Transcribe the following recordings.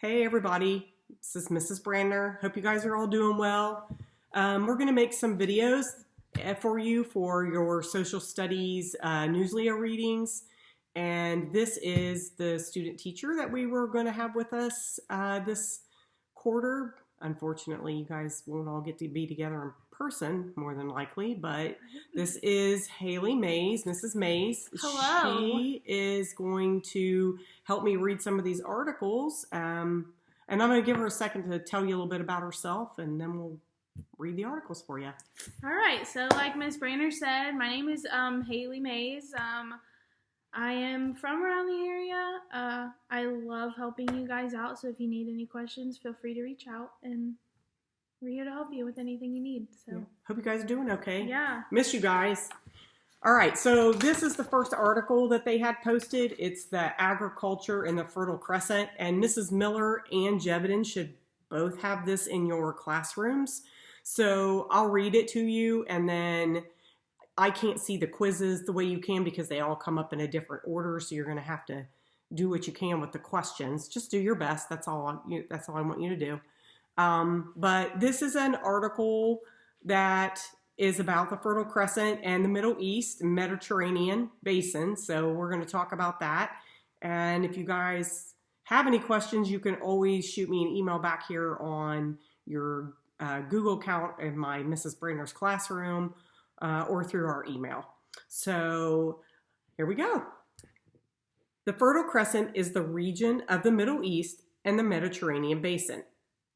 Hey everybody, this is Mrs. Brandner. Hope you guys are all doing well. We're going to make some videos for you for your social studies newsletter readings. And this is the student teacher that we were going to have with us this quarter. Unfortunately, you guys won't all get to be together in person, more than likely, but this is Haley Mays, Mrs. Mays. Hello. She is going to help me read some of these articles, and I'm going to give her a second to tell you a little bit about herself, and then we'll read the articles for you. All right, so like Ms. Brainer said, my name is Haley Mays. I am from around the area. I love helping you guys out, so if you need any questions, feel free to reach out, and we're here to help you with anything you need. So Yeah. Hope you guys are doing okay. Yeah. Miss you guys. All right, so this is the first article that they had posted. It's the agriculture in the Fertile Crescent, and Mrs. Miller and Gevedon should both have this in your classrooms. So I'll read it to you, and then I can't see the quizzes the way you can because they all come up in a different order, so you're going to have to do what you can with the questions. Just do your best. That's all I want you to do. But this is an article that is about the Fertile Crescent and the Middle East Mediterranean basin. So we're going to talk about that. And if you guys have any questions, you can always shoot me an email back here on your Google account in my Mrs. Brandner's classroom or through our email. So here we go. The Fertile Crescent is the region of the Middle East and the Mediterranean basin.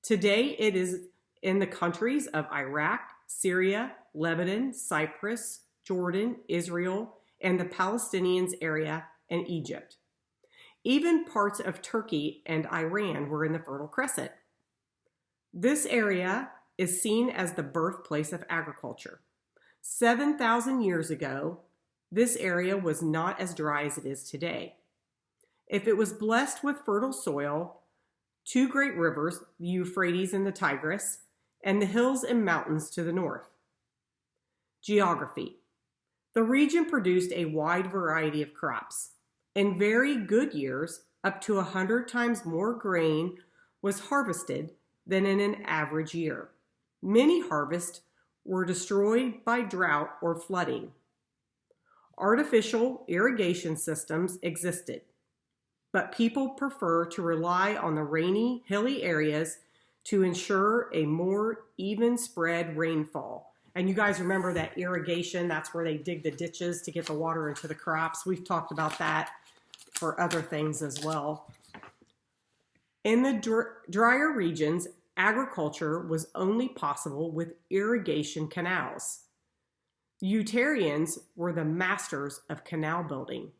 Today, it is in the countries of Iraq, Syria, Lebanon, Cyprus, Jordan, Israel, and the Palestinians area, and Egypt. Even parts of Turkey and Iran were in the Fertile Crescent. This area is seen as the birthplace of agriculture. 7,000 years ago, this area was not as dry as it is today. If it was blessed with fertile soil, two great rivers, the Euphrates and the Tigris, and the hills and mountains to the north. Geography. The region produced a wide variety of crops. In very good years, up to 100 times more grain was harvested than in an average year. Many harvests were destroyed by drought or flooding. Artificial irrigation systems existed, but people prefer to rely on the rainy, hilly areas to ensure a more even spread rainfall. And you guys remember that irrigation, that's where they dig the ditches to get the water into the crops. We've talked about that for other things as well. In the drier regions, agriculture was only possible with irrigation canals. The Utarians were the masters of canal building.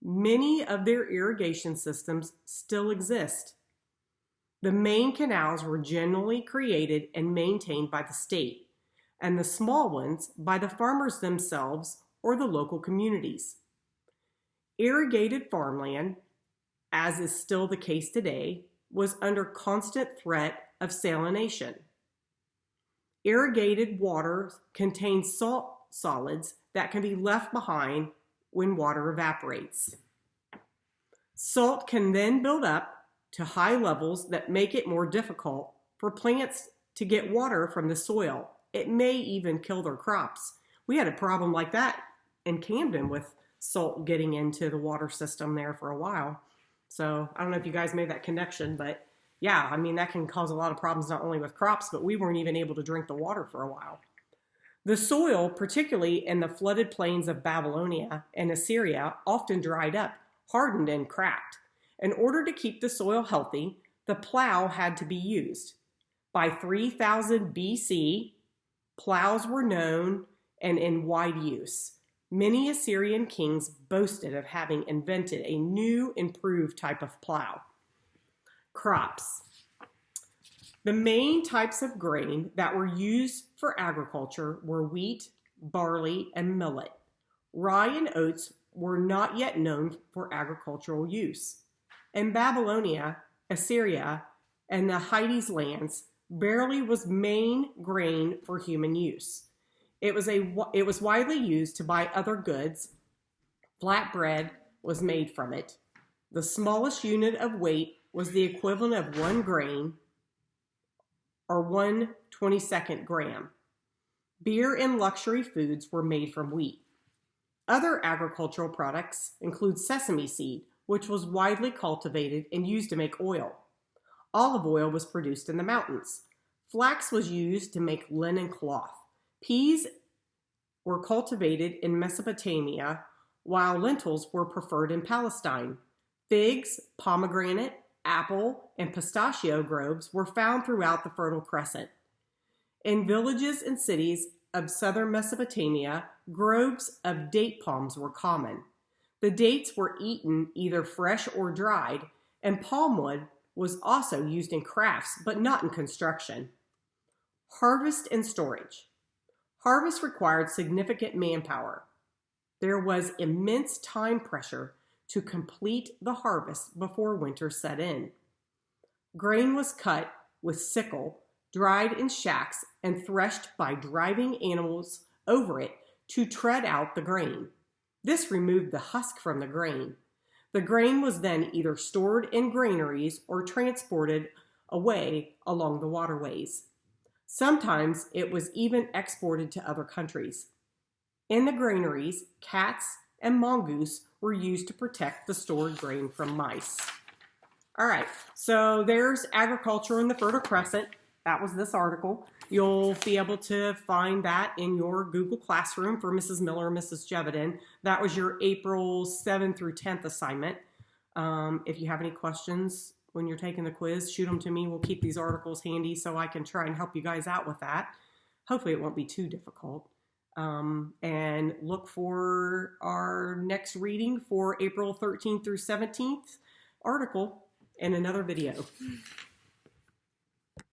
Many of their irrigation systems still exist. The main canals were generally created and maintained by the state, and the small ones by the farmers themselves or the local communities. Irrigated farmland, as is still the case today, was under constant threat of salination. Irrigated water contains salt solids that can be left behind when water evaporates. Salt can then build up to high levels that make it more difficult for plants to get water from the soil. It may even kill their crops. We had a problem like that in Camden with salt getting into the water system there for a while. So I don't know if you guys made that connection, but yeah, I mean, that can cause a lot of problems not only with crops, but we weren't even able to drink the water for a while. The soil, particularly in the flooded plains of Babylonia and Assyria, often dried up, hardened, and cracked. In order to keep the soil healthy, the plow had to be used. By 3000 BC, plows were known and in wide use. Many Assyrian kings boasted of having invented a new, improved type of plow. Crops. The main types of grain that were used for agriculture were wheat, barley, and millet. Rye and oats were not yet known for agricultural use. In Babylonia, Assyria, and the Hyades lands, barley was main grain for human use. It was widely used to buy other goods. Flatbread was made from it. The smallest unit of weight was the equivalent of 1 grain or 1/22 gram. Beer and luxury foods were made from wheat. Other agricultural products include sesame seed, which was widely cultivated and used to make oil. Olive oil was produced in the mountains. Flax was used to make linen cloth. Peas were cultivated in Mesopotamia, while lentils were preferred in Palestine. Figs, pomegranate, apple, and pistachio groves were found throughout the Fertile Crescent. In villages and cities of southern Mesopotamia, groves of date palms were common. The dates were eaten either fresh or dried, and palm wood was also used in crafts, but not in construction. Harvest and storage. Harvest required significant manpower. There was immense time pressure to complete the harvest before winter set in. Grain was cut with sickle, dried in shacks, and threshed by driving animals over it to tread out the grain. This removed the husk from the grain. The grain was then either stored in granaries or transported away along the waterways. Sometimes it was even exported to other countries. In the granaries, cats and mongoose were used to protect the stored grain from mice. All right, so there's agriculture in the Fertile Crescent. That was this article. You'll be able to find that in your Google Classroom for Mrs. Miller and Mrs. Gevedon. That was your April 7th through 10th assignment. If you have any questions when you're taking the quiz, shoot them to me. We'll keep these articles handy so I can try and help you guys out with that. Hopefully it won't be too difficult. And look for our next reading for April 13th through 17th article in another video.